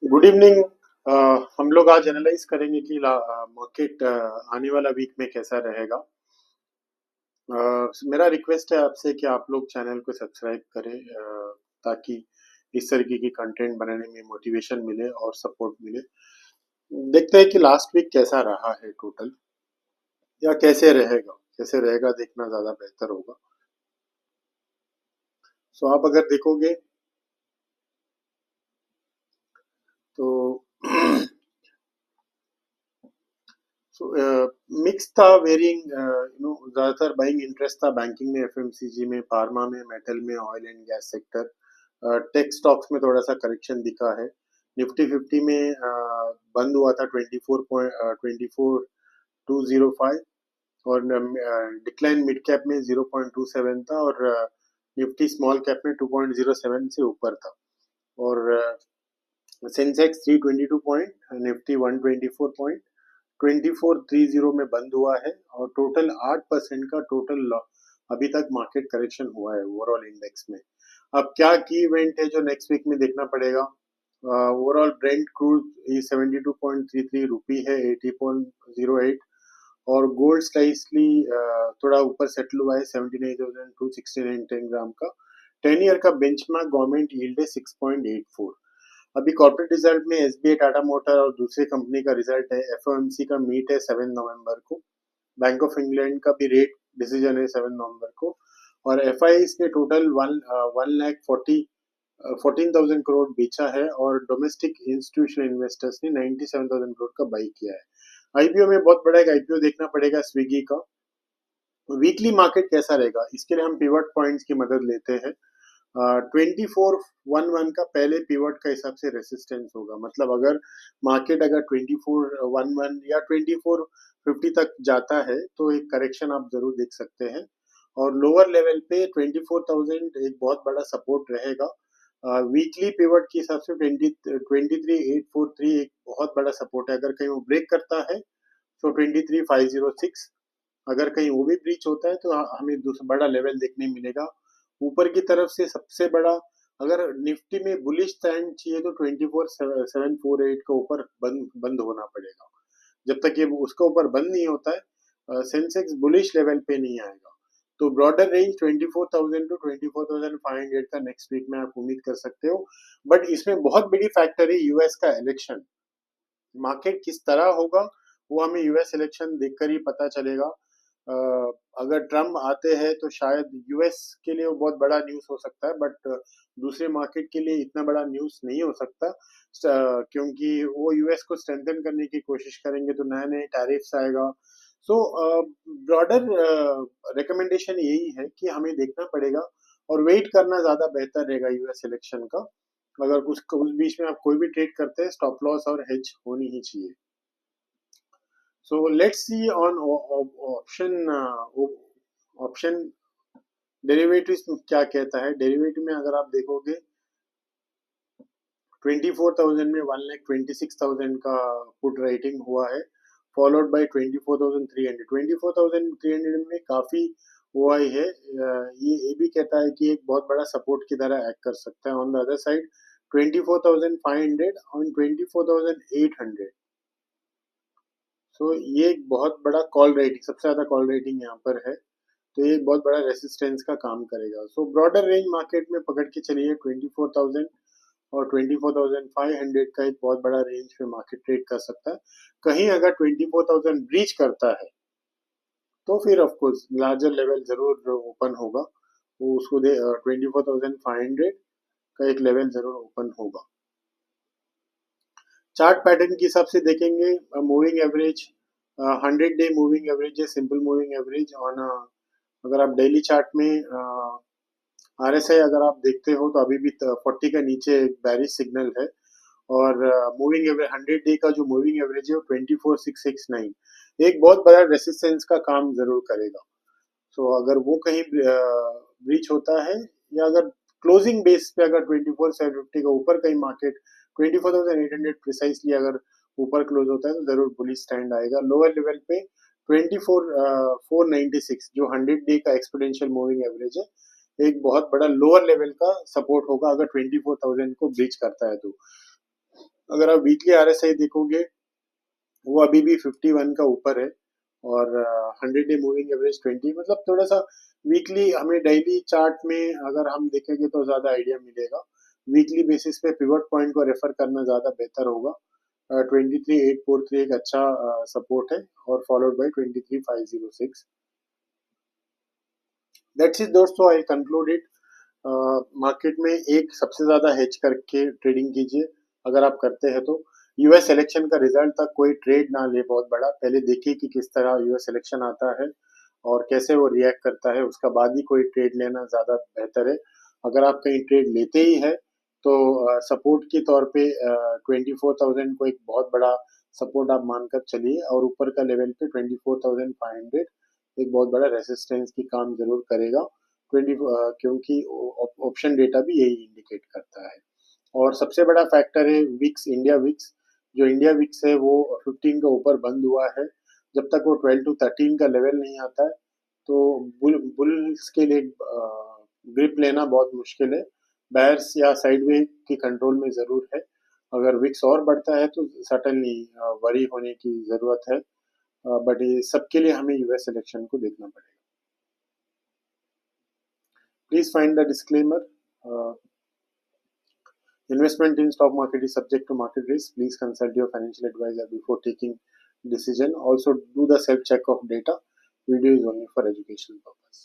Good evening. हम लोग आज एनालाइज करेंगे कि मार्केट आने वाला वीक में कैसा रहेगा। मेरा रिक्वेस्ट है आपसे कि आप लोग चैनल को सब्सक्राइब करें, ताकि इस तरीके की कंटेंट बनाने में मोटिवेशन मिले और सपोर्ट मिले। देखते हैं कि लास्ट वीक कैसा रहा है टोटल, या कैसे रहेगा देखना ज़्यादा बेहतर होगा। सो आप अगर देखोगे तो सो मिक्स था, वेरिंग, ज़्यादातर बाइंग इंटरेस्ट था बैंकिंग में, एफएमसीजी में, फार्मा में, मेटल में, oil and gas sector. Tech stocks में थोड़ा सा करेक्शन दिखा है। निफ्टी 50 में बंद हुआ था 24.205, और डिक्लाइन मिड कैप में 0.27 था, और निफ्टी स्मॉल कैप में 2.07 से ऊपर था। और सेंसेक्स 322 पॉइंट, निफ्टी 124 पॉइंट, 2430 में बंद हुआ है, और टोटल 8% का टोटल अभी तक मार्केट करेक्शन हुआ है ओवरऑल इंडेक्स में। अब क्या की इवेंट है जो नेक्स्ट वीक में देखना पड़ेगा। ओवरऑल ब्रेंट क्रूड 72.33 रुपी है, 80.08। और गोल्ड स्लाइसली थोड़ा ऊपर सेटल हुआ है, 79,269 10 ग्राम का। 10 ईयर का बेंचमार्क गवर्नमेंट यील्ड है 6.84। अभी कॉर्पोरेट रिजल्ट में एसबीआई, टाटा मोटर और दूसरी कंपनी का रिजल्ट है। एफओएमसी का मीट है 7 नवंबर को। बैंक ऑफ इंग्लैंड का भी रेट डिसीजन है 7 नवंबर को। और एफ ने टोटल 1,14,000 करोड़ बेचा है, और डोमेस्टिक इंस्टीट्यूशनल इन्वेस्टर्स ने 97,000 करोड़ का बाई किया है। आईपीओ में बहुत बड़ा एक आईपीओ देखना पड़ेगा स्विगी का। वीकली मार्केट कैसा रहेगा इसके लिए हम पिवट पॉइंट्स की मदद लेते हैं। 2411 का पहले पिवट का हिसाब से रेसिस्टेंस होगा, मतलब अगर मार्केट अगर 2411 या 2450 तक जाता है तो एक करेक्शन आप जरूर देख सकते हैं। और लोअर लेवल पे 24,000 एक बहुत बड़ा सपोर्ट रहेगा। वीकली पिवट के हिसाब से 23,843 एक बहुत बड़ा सपोर्ट है। अगर कहीं वो ब्रेक करता है तो 23,506, अगर कहीं वो भी ब्रीच होता है तो हमें दूसरा बड़ा लेवल देखने मिलेगा। ऊपर की तरफ से सबसे बड़ा, अगर निफ्टी में बुलिश स्टैंड चाहिए तो 24,748 का ऊपर बंद बंद होना पड़ेगा। जब तक ये उसका ऊपर बंद नहीं होता है, सेंसेक्स बुलिश लेवल पे नहीं आएगा। तो ब्रॉडर रेंज 24,000 टू 24,500 का नेक्स्ट वीक में आप उम्मीद कर सकते हो। बट इसमें बहुत बड़ी फैक्टर है यूएस का इलेक्शन। मार्केट किस तरह होगा वो हमें यूएस इलेक्शन देखकर ही पता चलेगा। अगर ट्रम्प आते हैं तो शायद यूएस के लिए वो बहुत बड़ा न्यूज़ हो सकता है, बट दूसरे मार्केट के लिए इतना बड़ा न्यूज़ नहीं हो सकता। क्योंकि वो यूएस को स्ट्रेंथन करने की कोशिश करेंगे तो नए नए टैरिफ्स आएगा। सो ब्रॉडर रिकमेंडेशन यही है कि हमें देखना पड़ेगा और वेट करना ज़्यादा बेहतर रहेगा यूएस इलेक्शन का। अगर उस बीच में आप कोई भी ट्रेड करते हैं, स्टॉप लॉस और हेज होनी ही चाहिए। So let's see on option derivative क्या कहता है। डेरिवेटिव में अगर आप देखोगे 24,000 में 1,26,000 का पुट राइटिंग हुआ है, फॉलोड बाय 24,300। 24,300 में काफी हुआ ही है। ये भी कहता है कि एक बहुत बड़ा सपोर्ट की तरह एक्ट कर सकता है। ऑन द अदर साइड 24,500 और 24,800। सो ये एक बहुत बड़ा कॉल रेटिंग, सबसे ज्यादा कॉल रेटिंग यहाँ पर है, तो ये एक बहुत बड़ा रेसिस्टेंस का काम करेगा। सो ब्रॉडर रेंज मार्केट में पकड़ के चलिए 24,000 और 24,500 का एक बहुत बड़ा रेंज पे मार्केट ट्रेड कर सकता है। कहीं अगर 24,000 ब्रीच करता है तो फिर ऑफ कोर्स लार्जर लेवल जरूर ओपन होगा। वो उसको दे 24,500 का एक लेवल जरूर ओपन होगा। चार्ट पैटर्न के हिसाब से देखेंगे, moving average, 100 day moving average है, सिंपल मूविंग एवरेज ऑन। अगर आप डेली चार्ट में आरएसआई अगर आप देखते हो तो अभी भी 40 का नीचे एक बैरिश सिग्नल है। और मूविंग एवरेज 100 डे का जो मूविंग एवरेज है वो 24,669 एक बहुत बड़ा रेसिस्टेंस का काम जरूर करेगा। सो अगर वो कहीं ब्रीच होता है, या अगर क्लोजिंग बेस पे अगर 24,750 का ऊपर कहीं मार्केट 24,800 प्रिसाइसली अगर ऊपर क्लोज होता है तो जरूर बुलिश स्टैंड आएगा। लोअर लेवल पे 24,496 जो 100 डे का एक्सपोनेंशियल मूविंग एवरेज है, एक बहुत बड़ा लोअर लेवल का सपोर्ट होगा अगर 24,000 को ब्रीच करता है तो। अगर आप वीकली आरएसआई देखोगे वो अभी भी 51 का ऊपर है और 100 डे मूविंग एवरेज 20, मतलब थोड़ा सा वीकली हमें डेली चार्ट में अगर हम देखेंगे तो ज़्यादा आइडिया मिलेगा। वीकली बेसिस पे पिवट पॉइंट को रेफर करना ज़्यादा बेहतर होगा। 23,843 एक अच्छा सपोर्ट है और फॉलोड बाय 23,506। दैट्स इट दोस्तों, आई कंक्लूड इट। मार्केट में एक सबसे ज्यादा हेज करके ट्रेडिंग कीजिए अगर आप करते हैं तो। यूएस इलेक्शन का रिजल्ट तक कोई ट्रेड ना ले बहुत बड़ा, पहले देखिए कि किस तरह यूएस इलेक्शन आता है और कैसे वो रिएक्ट करता है, उसका बाद ही कोई ट्रेड लेना ज्यादा बेहतर है। अगर आप कहीं ट्रेड लेते ही है तो सपोर्ट के तौर पे 24,000 को एक बहुत बड़ा सपोर्ट आप मानकर चलिए और ऊपर का लेवल पे 24,500 एक बहुत बड़ा रेसिस्टेंस की काम जरूर करेगा। 20 क्योंकि ऑप्शन डेटा भी यही इंडिकेट करता है। और सबसे बड़ा फैक्टर है विक्स, इंडिया विक्स। जो इंडिया विक्स है वो 15 के ऊपर बंद हुआ है। जब तक वो 12 टू 13 का लेवल नहीं आता है तो बुल्स के लिए ग्रिप लेना बहुत मुश्किल है। बैर्स या साइडवे की कंट्रोल में जरूर है। अगर विक्स और बढ़ता है तो सटनली वरी होने की जरूरत है। बट ये सबके लिए हमें यूएस इलेक्शन को देखना पड़ेगा। Please find the disclaimer. Investment in stock market is subject to market risk. Please consult your financial advisor before taking decision. Also, do the self check of data. Video is only for educational purpose.